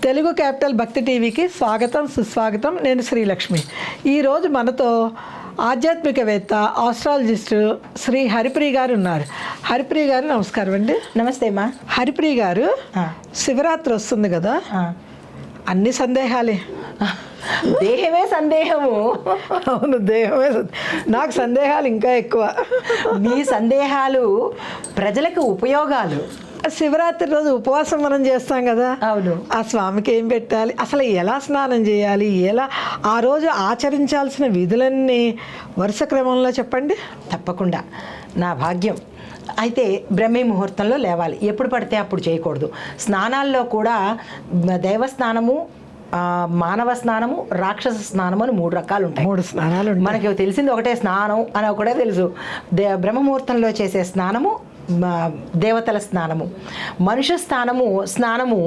Telugu capital భక్తి టీవీకి స్వాగతం సుస్వాగతం. నేను శ్రీలక్ష్మి. ఈరోజు మనతో ఆధ్యాత్మికవేత్త ఆస్ట్రాలజిస్ట్ శ్రీ హరిప్రియ గారు ఉన్నారు. హరిప్రియ గారు నమస్కారం అండి. నమస్తే అమ్మా. హరిప్రియ గారు, శివరాత్రి వస్తుంది కదా, అన్ని సందేహాలే. దేహమే సందేహము. అవును, దేహమే. నాకు సందేహాలు ఇంకా ఎక్కువ. మీ సందేహాలు ప్రజలకు ఉపయోగాలు. శివరాత్రి రోజు ఉపవాసం మనం చేస్తాం కదా. అవును. ఆ స్వామికి ఏం పెట్టాలి, అసలు ఎలా స్నానం చేయాలి, ఎలా ఆ రోజు ఆచరించాల్సిన విధులన్నీ వరుస క్రమంలో చెప్పండి. తప్పకుండా, నా భాగ్యం. అయితే బ్రహ్మీ ముహూర్తంలో లేవాలి. ఎప్పుడు పడితే అప్పుడు చేయకూడదు. స్నానాల్లో కూడా దైవ స్నానము, మానవ స్నానము, రాక్షస స్నానం అని 3 రకాలు ఉంటాయి. 3 స్నానాలు. మనకి తెలిసింది ఒకటే స్నానం అని ఒకటే తెలుసు. బ్రహ్మముహూర్తంలో చేసే స్నానము దేవతల స్నానము, మనుష్య స్నానము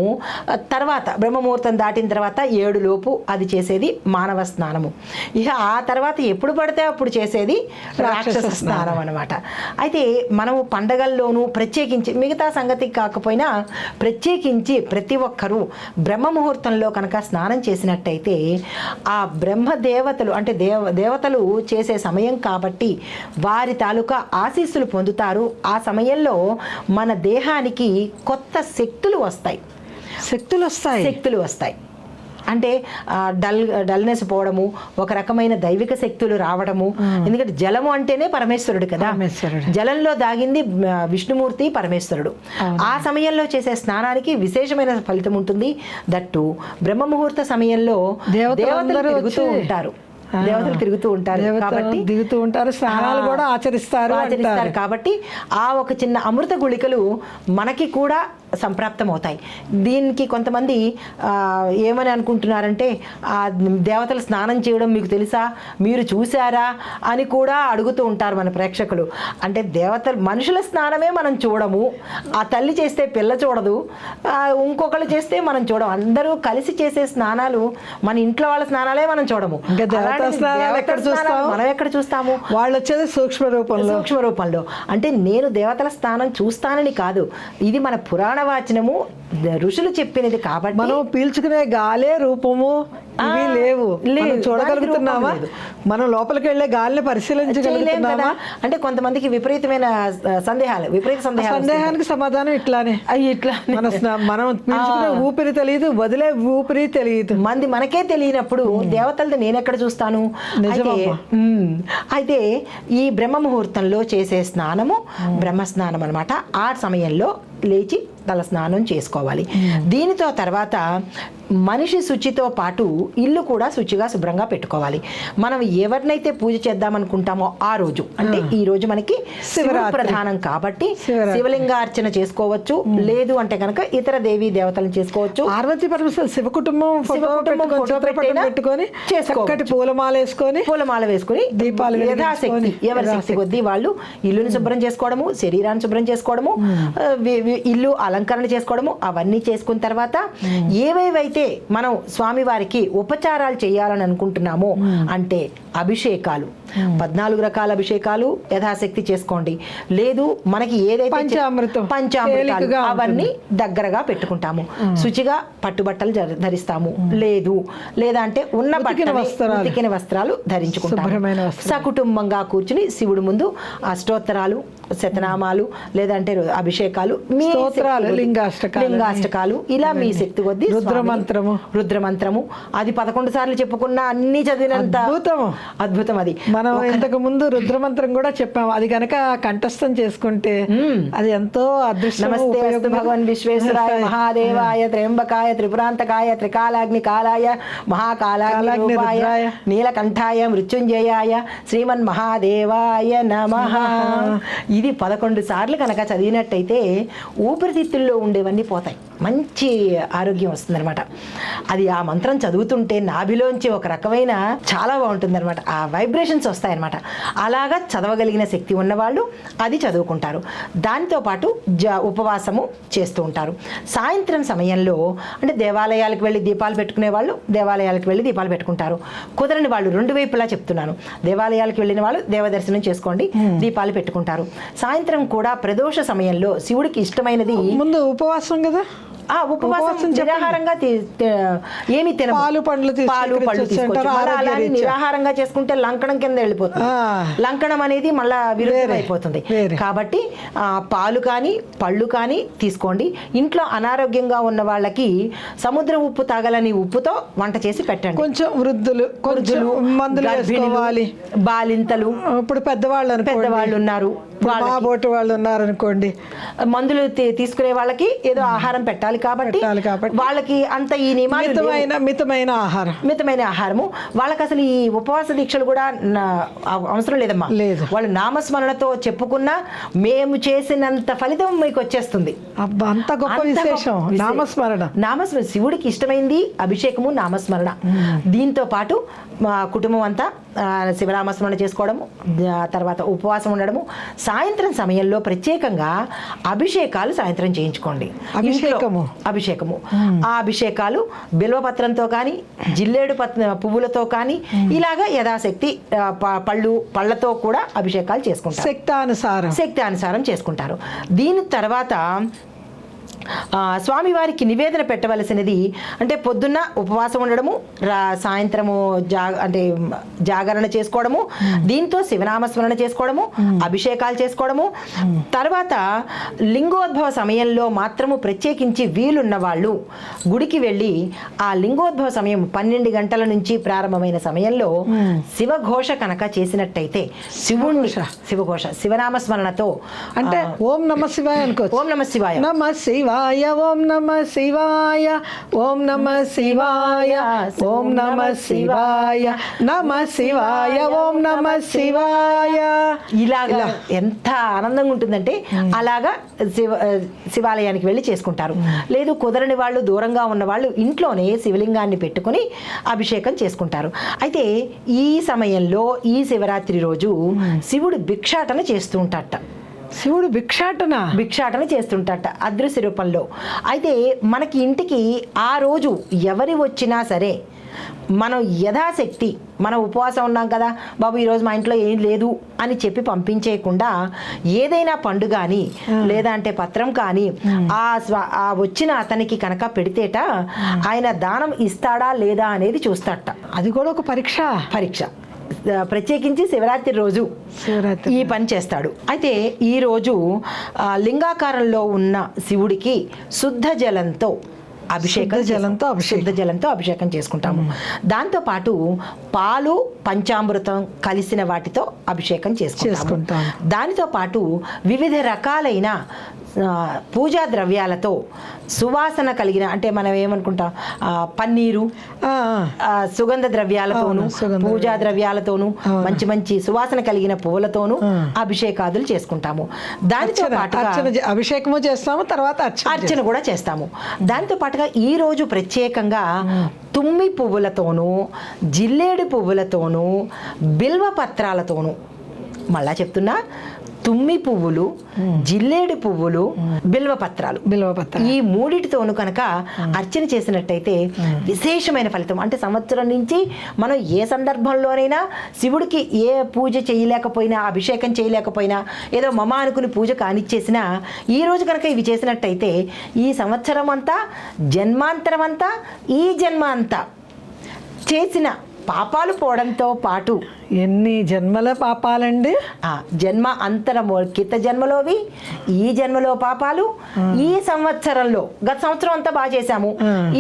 తర్వాత బ్రహ్మముహూర్తం దాటిన తర్వాత 7 లోపు అది చేసేది మానవ స్నానము. ఇక ఆ తర్వాత ఎప్పుడు పడితే అప్పుడు చేసేది రాక్షస స్నానం అన్నమాట. అయితే మనము పండగల్లోనూ ప్రత్యేకించి, మిగతా సంగతి కాకపోయినా ప్రత్యేకించి ప్రతి ఒక్కరూ బ్రహ్మముహూర్తంలో కనుక స్నానం చేసినట్టయితే ఆ బ్రహ్మదేవతలు అంటే దేవతలు చేసే సమయం కాబట్టి వారి తాలూకా ఆశీస్సులు పొందుతారు. ఆ సమయంలో మన దేహానికి కొత్త శక్తులు వస్తాయి. అంటే డల్నెస్ పోవడము, ఒక రకమైన దైవిక శక్తులు రావడము. ఎందుకంటే జలము అంటేనే పరమేశ్వరుడు కదా. జలంలో దాగింది విష్ణుమూర్తి, పరమేశ్వరుడు. ఆ సమయంలో చేసే స్నానానికి విశేషమైన ఫలితం ఉంటుంది. దట్టు బ్రహ్మముహూర్త సమయంలో దేవతలు తిరుగుతూ ఉంటారు కాబట్టి దిగుతూ ఉంటారు, స్నానాలు కూడా ఆచరిస్తారు కాబట్టి ఆ ఒక చిన్న అమృత గుళికలు మనకి కూడా సంప్రాప్తం అవుతాయి. దీనికి కొంతమంది ఏమని అనుకుంటున్నారంటే, ఆ దేవతలు స్నానం చేయడం మీకు తెలుసా, మీరు చూసారా అని కూడా అడుగుతూ ఉంటారు మన ప్రేక్షకులు. అంటే మనుషుల స్నానమే మనం చూడము, ఆ తల్లి చేస్తే పిల్ల చూడదు, ఇంకొకళ్ళు చేస్తే మనం చూడము. అందరూ కలిసి చేసే స్నానాలు, మన ఇంట్లో వాళ్ళ స్నానాలే మనం చూడము. మనం ఎక్కడ చూస్తాము? వాళ్ళు వచ్చేది సూక్ష్మ రూపంలో. అంటే నేను దేవతల స్నానం చూస్తానని కాదు, ఇది మన పురాణ వాచనము, ఋషులు చెప్పినది కాబట్టి. మనం పీల్చుకునే గాలే రూపము, ఇవి లేవు. చూడగలుగుతున్నామా? మనం లోపలికి వెళ్ళే గాలిని పరిశీలించగలుగుతున్నామా? అంటే కొంతమందికి విపరీత సందేహానికి సమాధానం ఇట్లానే. మనం పీల్చుకునే ఊపిరి తెలియదు, వదిలే ఊపిరి తెలియదు. మనకే తెలియనప్పుడు దేవతలది నేనెక్కడ చూస్తాను? అయితే ఈ బ్రహ్మ ముహూర్తంలో చేసే స్నానము బ్రహ్మస్నానం అనమాట. ఆ సమయంలో లేచి తల స్నానం చేసుకోవాలి. దీనితో తర్వాత మనిషి శుచితో పాటు ఇల్లు కూడా శుచిగా శుభ్రంగా పెట్టుకోవాలి. మనం ఎవరినైతే పూజ చేద్దామనుకుంటామో ఆ రోజు, అంటే ఈ రోజు మనకి శివరాత్రి ప్రధానం కాబట్టి శివలింగార్చన చేసుకోవచ్చు. లేదు అంటే కనుక ఇతర దేవీ దేవతలను చేసుకోవచ్చు. పార్వతీ పరమేశ్వర శివ కుటుంబం ఫోటో పెట్టుకొని చక్కటి పూలమాల వేసుకొని దీపాలు యథాశక్తి, ఎవరి శక్తి కొద్దీ వాళ్ళు ఇల్లుని శుభ్రం చేసుకోవడము, శరీరాన్ని శుభ్రం చేసుకోవడము, ఇల్లు అలంకరణ చేసుకోవడము, అవన్నీ చేసుకున్న తర్వాత ఏవేవైతే మనం స్వామివారికి ఉపచారాలు చేయాలని అనుకుంటున్నామో, అంటే అభిషేకాలు 14 రకాల అభిషేకాలు యథాశక్తి చేసుకోండి. లేదు మనకి ఏదైతే పంచామృతాలు అవన్నీ దగ్గరగా పెట్టుకుంటాము. శుచిగా పట్టుబట్టలు ధరిస్తాము. లేదా అంటే ఉన్న ఉతికిన వస్త్రాలు ధరించుకుంటాము. సకుటుంబంగా కూర్చుని శివుడు ముందు అష్టోత్తరాలు, శతనామాలు, లేదంటే అభిషేకాలు, లింగాష్టకాలు, ఇలా మీ శక్తి కొద్దీ రుద్రమంత్రము అది 11 సార్లు చెప్పుకున్నా అన్ని చదివినంత అద్భుతం. అది మనం ఇంతకు ముందు రుద్రమంత్రం కూడా చెప్పాము. అది కనుక కంఠస్థం చేసుకుంటే అది ఎంతో అదృష్టం. నమస్తే భగవన్ విశ్వేశ్వరాయ మహాదేవాయ త్రయంబకాయ త్రిపురాంతకాయ త్రికాలాగ్ని కాలాయ మహాకాలాగ్నిరూపాయ నీలకంఠాయ మృత్యుంజయాయ శ్రీమన్ మహాదేవాయ నమః. ఇది 11 సార్లు కనుక చదివినట్టయితే ఊపిరితిత్తుల్లో ఉండేవన్నీ పోతాయి, మంచి ఆరోగ్యం వస్తుందన్నమాట. అది ఆ మంత్రం చదువుతుంటే నాభిలోంచి ఒక రకమైన చాలా బాగుంటుందన్నమాట, ఆ వైబ్రేషన్స్ వస్తాయన్నమాట. అలాగా చదవగలిగిన శక్తి ఉన్నవాళ్ళు అది చదువుకుంటారు. దానితో పాటు ఉపవాసము చేస్తూ ఉంటారు. సాయంత్రం సమయంలో అంటే దేవాలయాలకు వెళ్ళి దీపాలు పెట్టుకునే వాళ్ళు దేవాలయాలకు వెళ్ళి దీపాలు పెట్టుకుంటారు. కుదరని వాళ్ళు, 2 వైపులా చెప్తున్నాను, దేవాలయాలకు వెళ్ళిన వాళ్ళు దేవదర్శనం చేసుకోండి, దీపాలు పెట్టుకుంటారు. సాయంత్రం కూడా ప్రదోష సమయంలో శివుడికి ఇష్టమైనది ముందు ఉపవాసం కదా, ఉపవాసం నిరాహారంగా ఏమి తిన పాలు పండ్లు అలానే నిరాహారంగా చేసుకుంటే లంకణం కింద వెళ్ళిపోతుంది. లంకణం అనేది మళ్ళా విరుద్ధం అయిపోతుంది. కాబట్టి పాలు కానీ పళ్ళు కానీ తీసుకోండి. ఇంట్లో అనారోగ్యంగా ఉన్న వాళ్ళకి సముద్ర ఉప్పు తాగలని ఉప్పుతో వంట చేసి పెట్టండి. కొంచెం వృద్ధులు బాలింతలు, ఇప్పుడు పెద్దవాళ్ళు ఉన్నారు, బోటు వాళ్ళు ఉన్నారు అనుకోండి, మందులు తీసుకునే వాళ్ళకి ఏదో ఆహారం పెట్టాలి కాబట్టి వాళ్ళకి అంత ఈ నియమాలు మితమైన ఆహారము వాళ్ళకి అసలు ఈ ఉపవాస దీక్షలు కూడా అవసరం లేదమ్మా. లేదు, వాళ్ళు నామస్మరణతో చెప్పుకున్నా మేము చేసినంత ఫలితం మీకు వచ్చేస్తుంది. అంత గొప్ప విశేషం నామస్మరణ. శివుడికి ఇష్టమైంది అభిషేకము, నామస్మరణ. దీంతో పాటు మా కుటుంబం అంతా శివనామస్మరణ చేసుకోవడము, తర్వాత ఉపవాసం ఉండడము. సాయంత్రం సమయంలో ప్రత్యేకంగా అభిషేకాలు సాయంత్రం చేయించుకోండి. అభిషేకము ఆ అభిషేకాలు బిల్వపత్రంతో కానీ జిల్లేడు పువ్వులతో కానీ ఇలాగా యథాశక్తి పళ్ళతో కూడా అభిషేకాలు చేసుకుంటారు. శక్తి అనుసారం చేసుకుంటారు. దీని తర్వాత స్వామివారికి నివేదన పెట్టవలసినది అంటే పొద్దున్న ఉపవాసం ఉండడము, సాయంత్రము జాగరణ చేసుకోవడము, దీంతో శివనామస్మరణ చేసుకోవడము, అభిషేకాలు చేసుకోవడము. తర్వాత లింగోద్భవ సమయంలో మాత్రము ప్రత్యేకించి వీలున్న వాళ్ళు గుడికి వెళ్ళి ఆ లింగోద్భవ సమయం 12 గంటల నుంచి ప్రారంభమైన సమయంలో శివఘోష కనుక చేసినట్టయితే శివఘోష శివనామస్మరణతో అంటే ఓం నమ శివాయ అనుకోవచ్చు. ఓం నమ శివాయ, నమ శివాయ, ఓం నమ శివాయ, ఓం నమ శివాయ, ఓం నమ శివాయ, నమ శివాయ, ఓం నమ శివాయ. ఇలాగా ఎంత ఆనందంగా ఉంటుందంటే అలాగా శివాలయానికి వెళ్ళి చేసుకుంటారు. లేదు కుదరని వాళ్ళు, దూరంగా ఉన్న వాళ్ళు ఇంట్లోనే శివలింగాన్ని పెట్టుకుని అభిషేకం చేసుకుంటారు. అయితే ఈ సమయంలో ఈ శివరాత్రి రోజు శివుడు భిక్షాటన చేస్తూ ఉంటాడట. శివుడు భిక్షాటన చేస్తుంటాట అదృశ్య రూపంలో. అయితే మనకి ఇంటికి ఆ రోజు ఎవరి వచ్చినా సరే మనం యథాశక్తి మనం ఉపవాసం ఉన్నాం కదా బాబు ఈరోజు మా ఇంట్లో ఏం లేదు అని చెప్పి పంపించేయకుండా ఏదైనా పండు కానీ లేదా అంటే పత్రం కానీ ఆ వచ్చిన అతనికి కనుక పెడితేట ఆయన దానం ఇస్తాడా లేదా అనేది చూస్తాట. అది కూడా ఒక పరీక్ష. ప్రత్యేకించి శివరాత్రి రోజు ఈ పని చేస్తాడు. అయితే ఈ రోజు లింగాకారంలో ఉన్న శివుడికి శుద్ధ జలంతో అభిషేకం చేసుకుంటాము. దాంతోపాటు పాలు పంచామృతం కలిసిన వాటితో అభిషేకం చేసుకుంటాం. దానితో పాటు వివిధ రకాలైన పూజా ద్రవ్యాలతో సువాసన కలిగిన అంటే మనం ఏమనుకుంటాం పన్నీరు, సుగంధ ద్రవ్యాలతోనూ పూజా ద్రవ్యాలతోనూ మంచి మంచి సువాసన కలిగిన పువ్వులతోనూ అభిషేకాదులు చేసుకుంటాము. దానితో పాటుగా అభిషేకము చేస్తాము, తర్వాత అర్చన కూడా చేస్తాము. దాంతో పాటుగా ఈ రోజు ప్రత్యేకంగా తుమ్మి పువ్వులతోనూ జిల్లేడు పువ్వులతోనూ బిల్వ పత్రాలతోనూ, మళ్ళా చెప్తున్నా, తుమ్మి పువ్వులు, జిల్లేడు పువ్వులు, బిల్వపత్రాలు ఈ మూడిటితోనూ కనుక అర్చన చేసినట్టయితే విశేషమైన ఫలితం. అంటే సంవత్సరం నుంచి మనం ఏ సందర్భంలోనైనా శివుడికి ఏ పూజ చేయలేకపోయినా, అభిషేకం చేయలేకపోయినా, ఏదో మమ అనుకుని పూజ కానిచ్చేసినా ఈ రోజు కనుక ఇవి చేసినట్టయితే ఈ సంవత్సరం అంతా, జన్మాంతరం అంతా, ఈ జన్మ అంతా చేసిన పాపాలు పోవడంతో పాటు ఎన్ని జన్మల పాపాలండి, జన్మ అంతరము కిత జన్మలోవి, ఈ జన్మలో పాపాలు, ఈ సంవత్సరంలో గత సంవత్సరం అంతా బాగా చేశాము,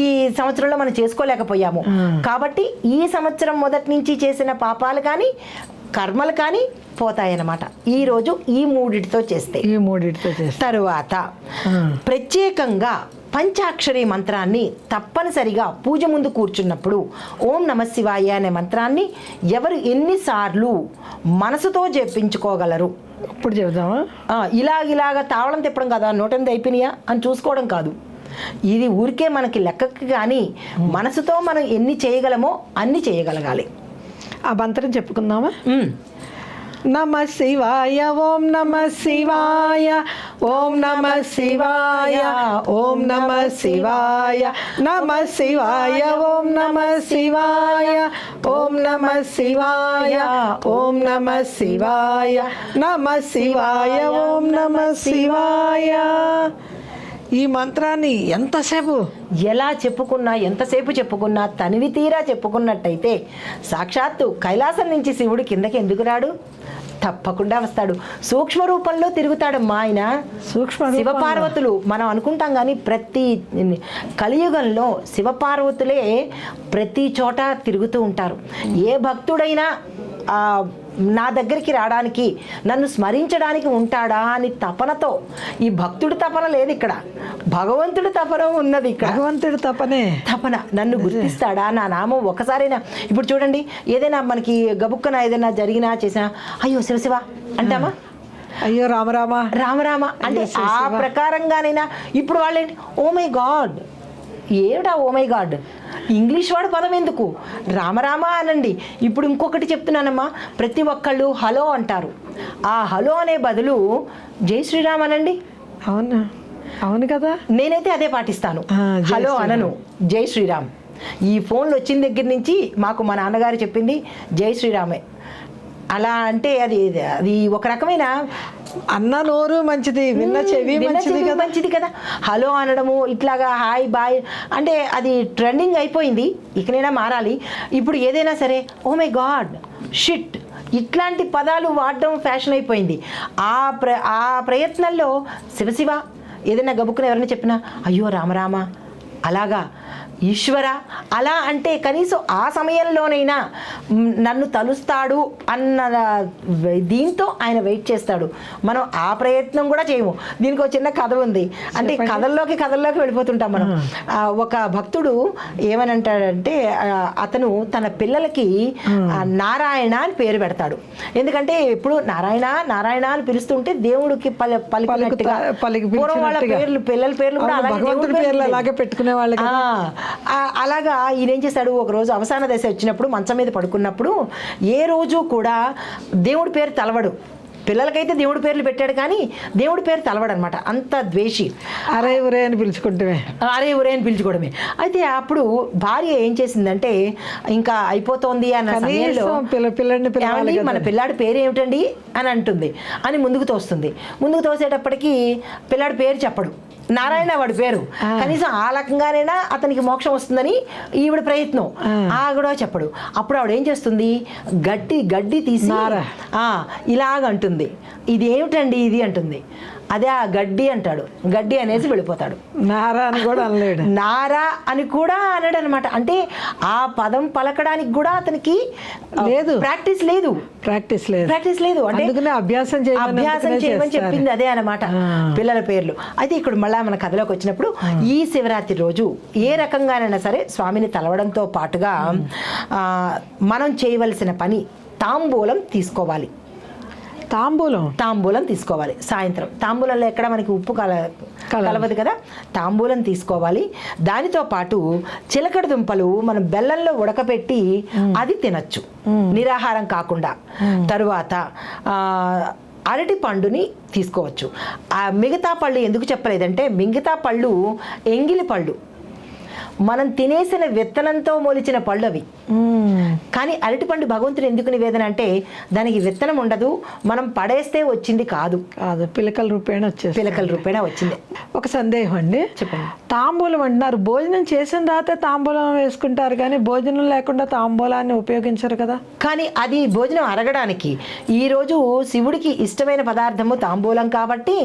ఈ సంవత్సరంలో మనం చేసుకోలేకపోయాము కాబట్టి ఈ సంవత్సరం మొదటి నుంచి చేసిన పాపాలు కానీ కర్మలు కానీ పోతాయన్నమాట. ఈ రోజు ఈ మూడిటితో చేస్తే తరువాత ప్రత్యేకంగా పంచాక్షరి మంత్రాన్ని తప్పనిసరిగా పూజ ముందు కూర్చున్నప్పుడు ఓం నమ శివాయ అనే మంత్రాన్ని ఎవరు ఎన్నిసార్లు మనసుతో జపించుకోగలరు ఇప్పుడు చెబుదామా? ఇలాగ తావళం తిప్పడం కదా 108 అయిపోయినాయా అని చూసుకోవడం కాదు. ఇది ఊరికే మనకి లెక్కకి కానీ మనసుతో మనం ఎన్ని చేయగలమో అన్ని చేయగలగాలి. ఆ మంత్రం చెప్పుకుందామా? నమ శివాయ, ఓం నమ శివాయ, ఓం నమ శివాయ, ఓం నమ శివాయ, నమ శివాయ, ఓం నమ శివాయ, ఓం నమ శివాయ, ఓం నమ శివాయ, నమ శివాయ, ఓం నమ శివాయ. ఈ మంత్రాన్ని ఎంతసేపు ఎలా చెప్పుకున్నా, ఎంతసేపు చెప్పుకున్నా, తనివి తీరా చెప్పుకున్నట్టయితే సాక్షాత్తు కైలాసం నుంచి శివుడు కిందకి ఎందుకు రాడు? తప్పకుండా వస్తాడు. సూక్ష్మ రూపంలో తిరుగుతాడమ్మా ఆయన. శివపార్వతులు మనం అనుకుంటాం కానీ ప్రతి కలియుగంలో శివపార్వతులే ప్రతి చోట తిరుగుతూ ఉంటారు. ఏ భక్తుడైనా నా దగ్గరికి రావడానికి, నన్ను స్మరించడానికి ఉంటాడా అని తపనతో, ఈ భక్తుడి తపన లేదు ఇక్కడ, భగవంతుడి తపన ఉన్నది ఇక్కడ. భగవంతుడి తపన నన్ను గుర్తిస్తాడా, నా నామం ఒకసారైనా. ఇప్పుడు చూడండి, ఏదైనా మనకి గబుక్కన ఏదైనా జరిగినా చేసినా అయ్యో శివశివ అంటామా? అయ్యో రామరామ రామరామ అంటే ఆ ప్రకారంగానైనా. ఇప్పుడు వాళ్ళేంటి, ఓ మై గాడ్, ఏమిటా ఓ మై గాడ్, ఇంగ్లీష్ వాడు పదం ఎందుకు, రామరామ అనండి. ఇప్పుడు ఇంకొకటి చెప్తున్నానమ్మా, ప్రతి ఒక్కళ్ళు హలో అంటారు. ఆ హలో అనే బదులు జై శ్రీరామ్ అనండి. అవును కదా, నేనైతే అదే పాటిస్తాను. హలో అనను, జై శ్రీరామ్. ఈ ఫోన్లు వచ్చిన దగ్గర నుంచి మాకు మా నాన్నగారు చెప్పింది జై శ్రీరామే. అలా అంటే అది ఒక రకమైన అన్న నోరు మంచిది, విన్న చెవి మంచిది కదా. హలో అనడము, ఇట్లాగా హాయ్ బాయ్ అంటే అది ట్రెండింగ్ అయిపోయింది. ఇకనైనా మారాలి. ఇప్పుడు ఏదైనా సరే ఓ మై గాడ్, షిట్, ఇట్లాంటి పదాలు వాడడం ఫ్యాషన్ అయిపోయింది. ఆ ప్రయత్నంలో శివశివ ఏదైనా గబుక్కున ఎవరైనా చెప్పినా అయ్యో రామరామ, అలాగా ఈశ్వర అలా అంటే కనీసం ఆ సమయంలోనైనా నన్ను తలుస్తాడు అన్న దీంతో ఆయన వెయిట్ చేస్తాడు. మనం ఆ ప్రయత్నం కూడా చేయము. దీనికి ఒక చిన్న కథ ఉంది. అంటే కథల్లోకి వెళ్ళిపోతుంటాం మనం. ఒక భక్తుడు ఏమనంటాడంటే, అతను తన పిల్లలకి నారాయణ అని పేరు పెడతాడు. ఎందుకంటే ఇప్పుడు నారాయణ నారాయణ అని పిలుస్తుంటే దేవుడికి పలికినట్టుగా. పూర్వం వాళ్ళ పేర్లు, పిల్లల పేర్లు కూడా అలాగే పెట్టుకునే వాళ్ళు. అలాగా ఈయన ఏం చేశాడు, ఒకరోజు అవసాన దశ వచ్చినప్పుడు మంచం మీద పడుకున్నప్పుడు ఏ రోజు కూడా దేవుడి పేరు తలవడు. పిల్లలకైతే దేవుడి పేర్లు పెట్టాడు కానీ దేవుడి పేరు తలవడు అనమాట. అంత ద్వేషి. అరే ఉరే అని పిలుచుకోవడమే. అయితే అప్పుడు భార్య ఏం చేసిందంటే, ఇంకా అయిపోతోంది అన్న సమయంలో మన పిల్లాడి పేరు ఏమిటండి అని అంటుంది. అని ముందుకు తోసేటప్పటికి పిల్లాడి పేరు చెప్పడు, నారాయణ వాడి పేరు. కనీసం ఆ రకంగానైనా అతనికి మోక్షం వస్తుందని ఈవిడ ప్రయత్నం. కూడా చెప్పడు. అప్పుడు ఆవిడ ఏం చేస్తుంది, గడ్డి తీసి ఇలాగంటుంది, ఇది ఏమిటండి ఇది అంటుంది. అదే ఆ గడ్డి అంటాడు. గడ్డి అనేసి వెళ్ళిపోతాడు. నారా అని కూడా అనలేడు. నారా అని కూడా అనడు అనమాట. అంటే ఆ పదం పలకడానికి కూడా అతనికి ప్రాక్టీస్ లేదు. అంటే అభ్యాసం చేయమని చెప్పింది అదే అనమాట, పిల్లల పేర్లు. అయితే ఇక్కడ మళ్ళా మన కథలోకి వచ్చినప్పుడు ఈ శివరాత్రి రోజు ఏ రకంగానైనా సరే స్వామిని తలవడంతో పాటుగా మనం చేయవలసిన పని తాంబూలం తీసుకోవాలి. తాంబూలం తీసుకోవాలి. సాయంత్రం తాంబూలంలో ఎక్కడ మనకి ఉప్పు కలవదు కదా, తాంబూలం తీసుకోవాలి. దానితో పాటు చిలకడ దుంపలు మనం బెల్లంలో ఉడకబెట్టి అది తినచ్చు, నిరాహారం కాకుండా. తరువాత అరటి పండుని తీసుకోవచ్చు. ఆ మిగతా పళ్ళు ఎందుకు చెప్పలేదంటే, మిగతా పళ్ళు ఎంగిలి పళ్ళు, మనం తినేసిన విత్తనంతో మొలిచిన పళ్ళు అవి. కానీ అరటిపండు భగవంతుడు ఎందుకు నివేదన అంటే, దానికి విత్తనం ఉండదు, మనం పడేస్తే వచ్చింది కాదు, పిలకల రూపేణ వచ్చింది. ఒక సందేహం అండి, చెప్పండి. తాంబూలం అంటున్నారు, భోజనం చేసిన తర్వాత తాంబూలం వేసుకుంటారు కానీ భోజనం లేకుండా తాంబూలాన్ని ఉపయోగించరు కదా. కానీ అది భోజనం అరగడానికి. ఈరోజు శివుడికి ఇష్టమైన పదార్థము తాంబూలం కాబట్టి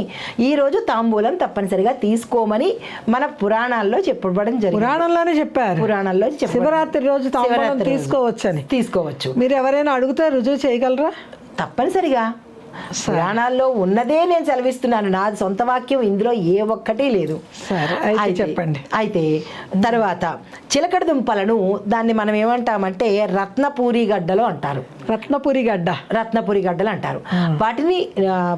ఈరోజు తాంబూలం తప్పనిసరిగా తీసుకోమని మన పురాణాల్లో చెప్పబడడం జరిగింది. పురాణాల్లో శివరాత్రి రోజు తాంబూలం తీసుకోవచ్చు. మీరు ఎవరైనా అడిగితే రుజువు చేయగలరా? తప్పనిసరిగా పురాణాల్లో ఉన్నదే నేను సెలవిస్తున్నాను. నాది సొంత వాక్యం ఇందులో ఏ ఒక్కటి లేదు. చెప్పండి. అయితే తర్వాత చిలకడ దుంపలను దాన్ని మనం ఏమంటామంటే రత్నపూరి గడ్డలు అంటారు. రత్నపురి గడ్డలు అంటారు. వాటిని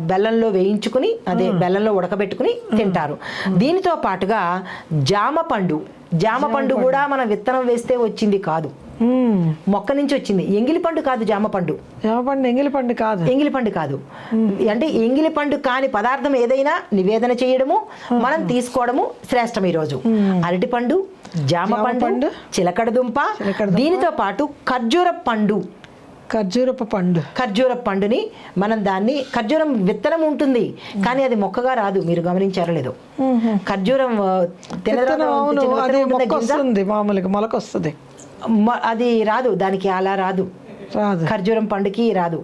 బెల్లంలో వేయించుకుని, అదే బెల్లంలో ఉడకబెట్టుకుని తింటారు. దీనితో పాటుగా జామ పండు కూడా మన విత్తనం వేస్తే వచ్చింది కాదు, మొక్క నుంచి వచ్చింది. ఎంగిలి పండు కాదు, జామ పండు ఎంగిలి పండు కాదు. అంటే ఎంగిలి పండు కాని పదార్థం ఏదైనా నివేదన చేయడము, మనం తీసుకోవడము శ్రేష్టం. ఈరోజు అరటిపండు, జామ పండు, చిలకడ దుంప, దీనితో పాటు ఖర్జూర పండు ఖర్జూరపు పండు. ఖర్జూర పండుని మనం దాన్ని, ఖర్జూరం విత్తనం ఉంటుంది కానీ అది మొక్కగా రాదు, మీరు గమనించారో లేదో. ఖర్జూరం అవును, అది మొక్క వస్తుంది, మామూలుగా మొలకొస్తుంది, అది రాదు, దానికి అలా రాదు, రాదు. ఖర్జూరం పండుకి రాదు,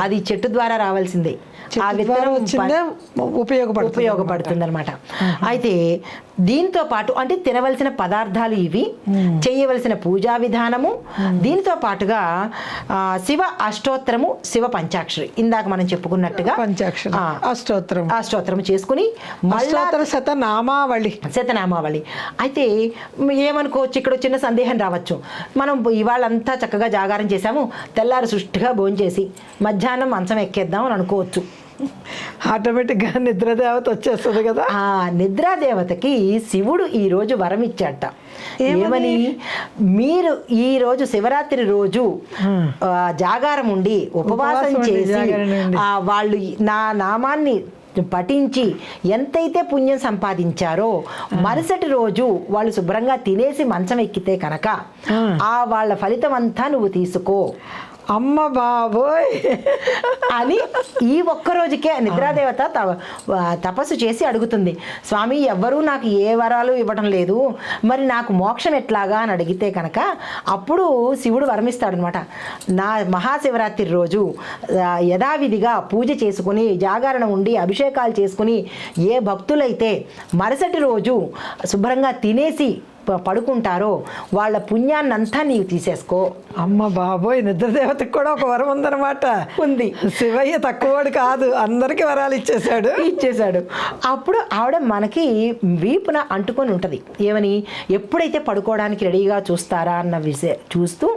అది చెట్టు ద్వారా రావాల్సిందే. ఆ విత్తనం ఉపయోగపడుతుంది అనమాట. అయితే దీంతో పాటు అంటే తినవలసిన పదార్థాలు ఇవి, చేయవలసిన పూజా విధానము, దీంతో పాటుగా శివ అష్టోత్తరము, శివ పంచాక్షరి, ఇందాక మనం చెప్పుకున్నట్టుగా పంచాక్షరి అష్టోత్తరం చేసుకుని శతనామావళి. అయితే ఏమనుకోవచ్చు, ఇక్కడ చిన్న సందేహం రావచ్చు, మనం ఇవాళంతా చక్కగా జాగారం చేసాము, తెల్లారి సుష్టిగా భోంచేసి మధ్యాహ్నం మంచం ఎక్కేద్దాం అని అనుకోవచ్చు. ఆటోమేటిక్గా నిద్రాదేవత వచ్చేస్తుంది కదా. ఆ నిద్రాదేవతకి శివుడు ఈ రోజు వరం ఇచ్చాట. ఏమని? మీరు ఈ రోజు శివరాత్రి రోజు జాగారం ఉండి ఉపవాసం చేసి వాళ్ళు నా నామాన్ని పఠించి ఎంతైతే పుణ్యం సంపాదించారో మరుసటి రోజు వాళ్ళు శుభ్రంగా తినేసి మంచం ఎక్కితే కనుక వాళ్ళ ఫలితం అంతా నువ్వు తీసుకో. అమ్మ బాబోయ్ అని ఈ ఒక్కరోజుకే నిద్రాదేవత తపస్సు చేసి అడుగుతుంది, స్వామి ఎవ్వరూ నాకు ఏ వరాలు ఇవ్వడం లేదు, మరి నాకు మోక్షం ఎట్లాగా అని అడిగితే కనుక అప్పుడు శివుడు వరమిస్తాడనమాట. నా మహాశివరాత్రి రోజు యథావిధిగా పూజ చేసుకుని జాగరణ ఉండి అభిషేకాలు చేసుకుని ఏ భక్తులైతే మరుసటి రోజు శుభ్రంగా తినేసి పడుకుంటారో వాళ్ళ పుణ్యాన్నంతా నీవు తీసేసుకో. అమ్మ బాబోయ్, నిద్రదేవతకు కూడా ఒక వరం ఉందన్నమాట. ఉంది. శివయ్య తక్కువడు కాదు, అందరికీ వరాలు ఇచ్చేశాడు. అప్పుడు ఆవిడ మనకి వీపున అంటుకొని ఉంటుంది. ఏమని? ఎప్పుడైతే పడుకోవడానికి రెడీగా చూస్తారా అన్న చూస్తూ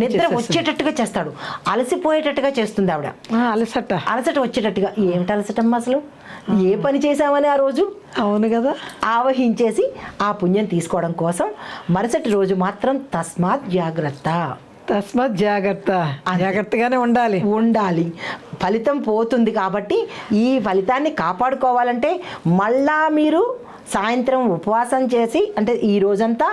నిద్ర వచ్చేటట్టుగా చేస్తాడు, అలసిపోయేటట్టుగా చేస్తుంది ఆవిడ. అలసట వచ్చేటట్టుగా. ఏమిటి అలసటమ్మా అసలు? ఏ పని చేశామని ఆ రోజు? అవును కదా. ఆవహించేసి ఆ పుణ్యం తీసుకోవడం కోసం మరుసటి రోజు మాత్రం తస్మాత్ జాగ్రత్తగానే ఉండాలి. ఫలితం పోతుంది కాబట్టి ఈ ఫలితాన్ని కాపాడుకోవాలంటే మళ్ళా మీరు సాయంత్రం ఉపవాసం చేసి, అంటే ఈ రోజంతా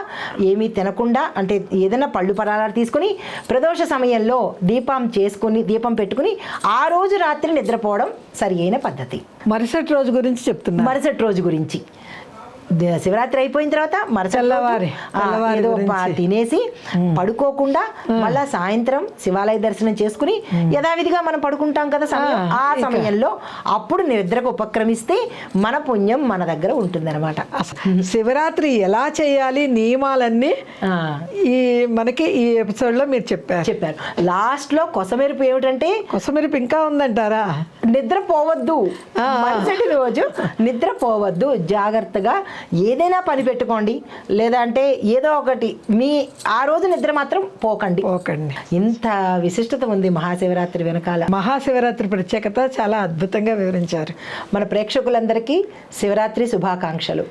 ఏమీ తినకుండా, అంటే ఏదైనా పళ్ళు పరాలాలు తీసుకుని ప్రదోష సమయంలో దీపం పెట్టుకుని ఆ రోజు రాత్రి నిద్రపోవడం సరి అయిన పద్ధతి. మరుసటి రోజు గురించి శివరాత్రి అయిపోయిన తర్వాత మరుసటి తినేసి పడుకోకుండా మళ్ళా సాయంత్రం శివాలయ దర్శనం చేసుకుని యథావిధిగా మనం పడుకుంటాం కదా సమయం, ఆ సమయంలో అప్పుడు నిద్రకు ఉపక్రమిస్తే మన పుణ్యం మన దగ్గర ఉంటుందన్నమాట. శివరాత్రి ఎలా చేయాలి నియమాలన్నీ మనకి ఈ ఎపిసోడ్ లో మీరు చెప్పారు. లాస్ట్ లో కొసమెరుపు ఏమిటంటే, కొసమెరుపు ఇంకా ఉందంటారా? నిద్రపోవద్దు, మరుసటి రోజు నిద్రపోవద్దు, జాగ్రత్తగా ఏదైనా పని పెట్టుకోండి, లేదా అంటే ఏదో ఒకటి ఆ రోజు నిద్ర మాత్రం పోకండి. ఇంత విశిష్టత ఉంది మహాశివరాత్రి వెనకాల. మహాశివరాత్రి ప్రత్యేకత చాలా అద్భుతంగా వివరించారు. మన ప్రేక్షకులందరికీ శివరాత్రి శుభాకాంక్షలు.